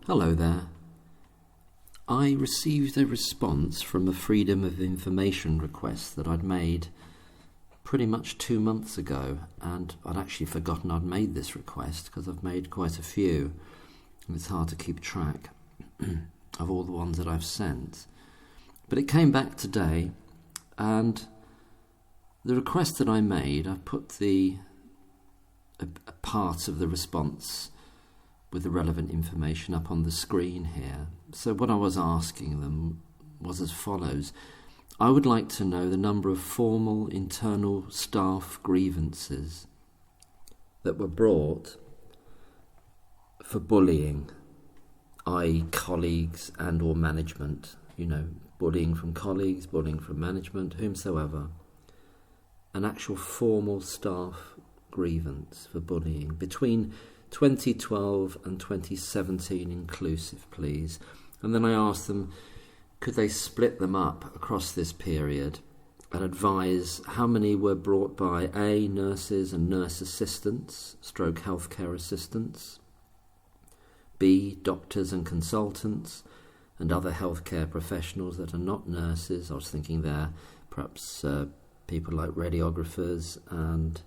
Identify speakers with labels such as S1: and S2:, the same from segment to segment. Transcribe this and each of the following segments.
S1: Hello there. I received a response from a Freedom of Information request that I'd made pretty much 2 months ago, and I'd actually forgotten I'd made this request because I've made quite a few, and it's hard to keep track of all the ones that I've sent. But it came back today, and the request that I made, I put a part of the response with the relevant information up on the screen here. So what I was asking them was as follows. I would like to know the number of formal internal staff grievances that were brought for bullying, i.e. colleagues and or management, bullying from colleagues, bullying from management, whomsoever. An actual formal staff grievance for bullying between 2012 and 2017 inclusive, please. And then I asked them, could they split them up across this period and advise how many were brought by A, nurses and nurse assistants, stroke healthcare assistants, B, doctors and consultants and other healthcare professionals that are not nurses. I was thinking there perhaps people like radiographers and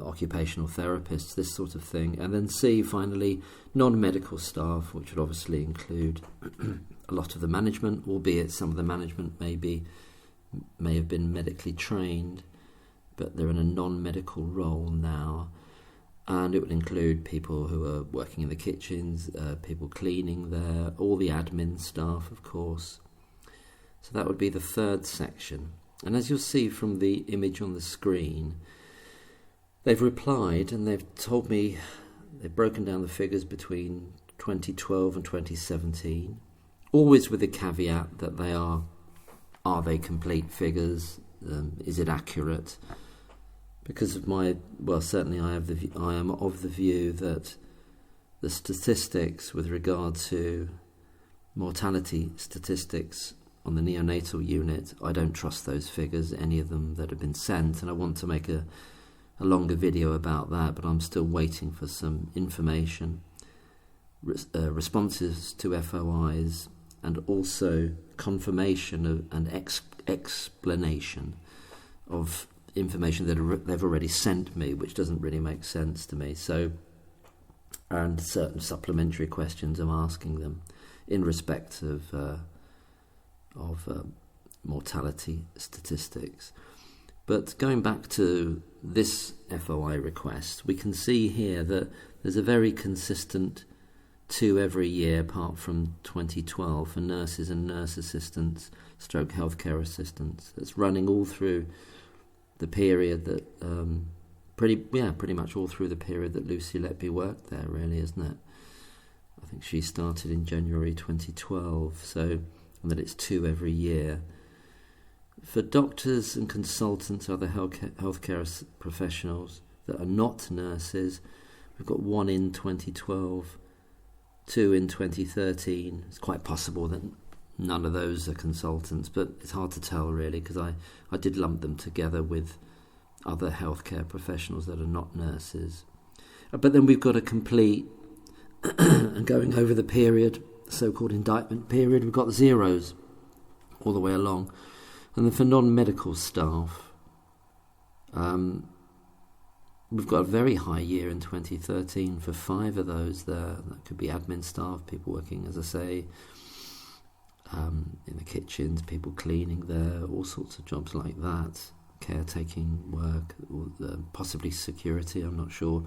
S1: occupational therapists, this sort of thing. And then C, finally, non-medical staff, which would obviously include a lot of the management, albeit some of the management may have been medically trained, but they're in a non-medical role now. And it would include people who are working in the kitchens, people cleaning there, all the admin staff, of course. So that would be the third section. And as you'll see from the image on the screen, they've replied and they've told me they've broken down the figures between 2012 and 2017, always with the caveat that are they complete figures? Is it accurate? Because of certainly I am of the view that the statistics with regard to mortality statistics on the neonatal unit, I don't trust those figures, any of them that have been sent, and I want to make a longer video about that, but I'm still waiting for some information, responses to FOIs, and also confirmation and explanation of information that they've already sent me, which doesn't really make sense to me. So, and certain supplementary questions I'm asking them in respect of mortality statistics. But going back to this FOI request, we can see here that there's a very consistent 2 every year, apart from 2012, for nurses and nurse assistants, stroke healthcare assistants. That's running all through the period that, pretty much all through the period that Lucy Letby worked there, really, isn't it? I think she started in January 2012, and that it's 2 every year. For doctors and consultants, other healthcare professionals that are not nurses, we've got 1 in 2012, 2 in 2013. It's quite possible that none of those are consultants, but it's hard to tell really, because I did lump them together with other healthcare professionals that are not nurses. But then we've got a complete, and going over the period, so-called indictment period, we've got zeros all the way along. And then for non-medical staff, we've got a very high year in 2013 for 5 of those there. That could be admin staff, people working, as I say, in the kitchens, people cleaning there, all sorts of jobs like that, caretaking work, or possibly security. I'm not sure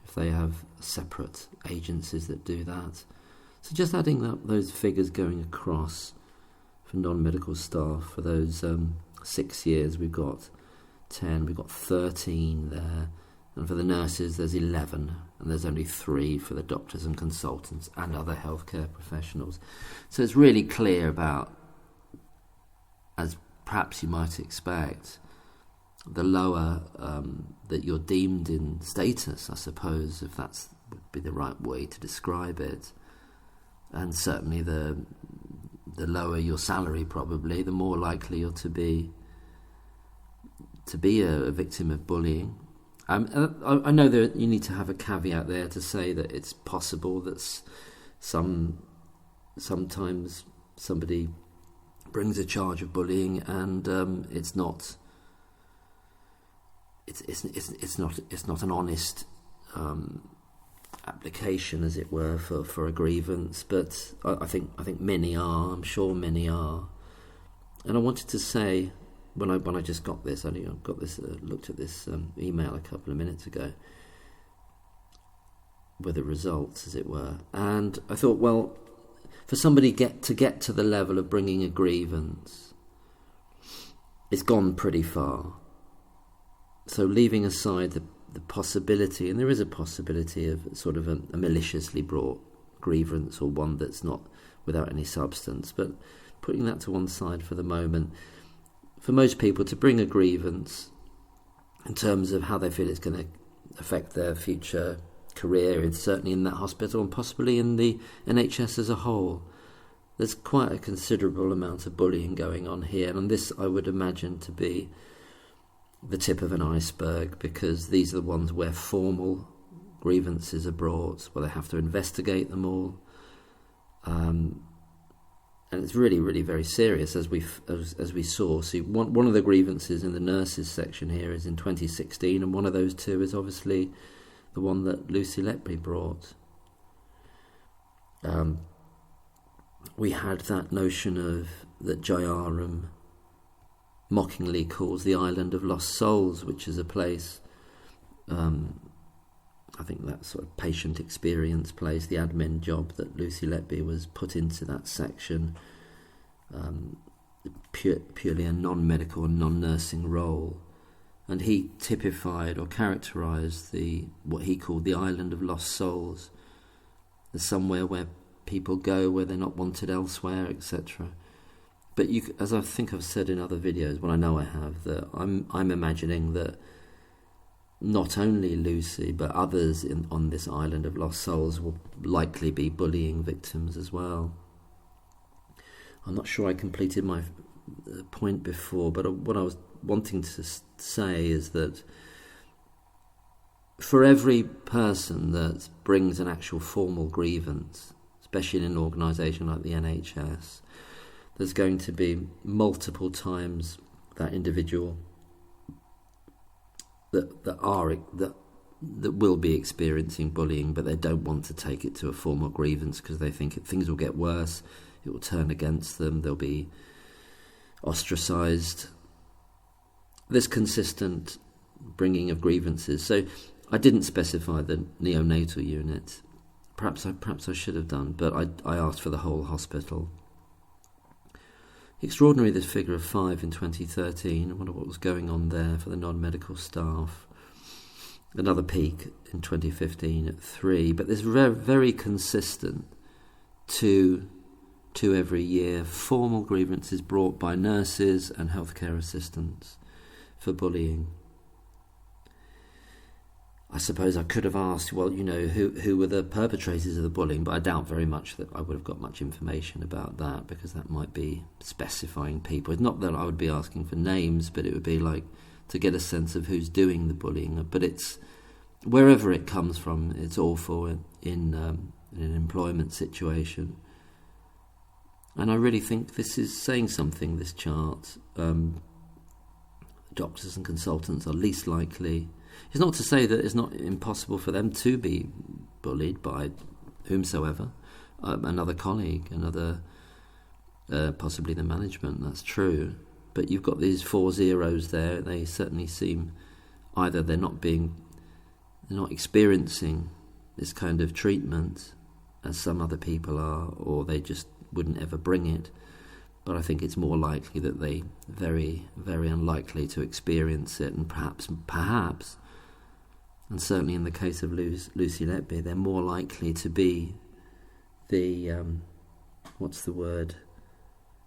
S1: if they have separate agencies that do that. So just adding up those figures going across for non-medical staff for those 6 years, we've got 10, we've got 13 there, and for the nurses there's 11, and there's only 3 for the doctors and consultants and other healthcare professionals. So it's really clear about, as perhaps you might expect, the lower that you're deemed in status, I suppose, if that's would be the right way to describe it, and certainly the lower your salary, probably, the more likely you're to be a victim of bullying. I know that you need to have a caveat there to say that it's possible that Sometimes somebody brings a charge of bullying, and it's not an honest application, as it were, for a grievance. But I think many are. I'm sure many are. And I wanted to say, when I just got this, looked at this email a couple of minutes ago with the results, as it were, and I thought, well, for somebody to get to the level of bringing a grievance, it's gone pretty far. So leaving aside the possibility, and there is a possibility of sort of a maliciously brought grievance, or one that's not without any substance, but putting that to one side for the moment, for most people to bring a grievance in terms of how they feel it's going to affect their future career, and certainly in that hospital and possibly in the NHS as a whole, there's quite a considerable amount of bullying going on here, and this I would imagine to be the tip of an iceberg, because these are the ones where formal grievances are brought, where they have to investigate them all, and it's really, really very serious, as we saw. See, one of the grievances in the nurses section here is in 2016, and one of those two is obviously the one that Lucy Letby brought. We had that notion of that Jayaram mockingly calls the island of lost souls, which is a place, I think that sort of patient experience place, the admin job that Lucy Letby was put into that section, purely a non-medical and non-nursing role. And he typified or characterised what he called the island of lost souls as somewhere where people go where they're not wanted elsewhere, etc. But as I think I've said in other videos, well, I know I have, that I'm imagining that not only Lucy but others on this island of lost souls will likely be bullying victims as well. I'm not sure I completed my point before, but what I was wanting to say is that for every person that brings an actual formal grievance, especially in an organisation like the NHS, there's going to be multiple times that individual that will be experiencing bullying, but they don't want to take it to a formal grievance because they think things will get worse, it will turn against them, they'll be ostracised. This consistent bringing of grievances. So I didn't specify the neonatal unit. Perhaps I should have done, but I asked for the whole hospital. Extraordinary, this figure of 5 in 2013. I wonder what was going on there for the non-medical staff. Another peak in 2015 at 3, but there's very consistent 2 every year formal grievances brought by nurses and healthcare assistants for bullying. I suppose I could have asked, well, who were the perpetrators of the bullying, but I doubt very much that I would have got much information about that, because that might be specifying people. It's not that I would be asking for names, but it would be like to get a sense of who's doing the bullying. But it's wherever it comes from, it's awful in an employment situation. And I really think this is saying something, this chart. Doctors and consultants are least likely. It's not to say that it's not impossible for them to be bullied by whomsoever, another colleague, possibly the management, that's true. But you've got these 4 zeros there. They certainly seem either they're not experiencing this kind of treatment as some other people are, or they just wouldn't ever bring it. But I think it's more likely that they very, very unlikely to experience it, and perhaps, and certainly in the case of Lucy Letby, they're more likely to be the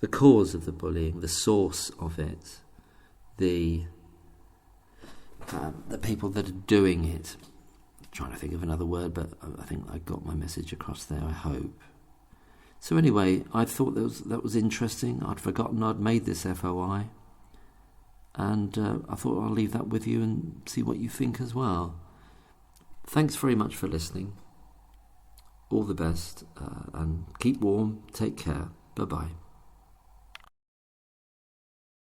S1: the cause of the bullying, the source of it, the people that are doing it. I'm trying to think of another word, but I think I got my message across there, I hope. So anyway, I thought that was interesting. I'd forgotten I'd made this FOI, and I thought I'll leave that with you and see what you think as well. Thanks very much for listening. all the best, and keep warm, take care, bye-bye.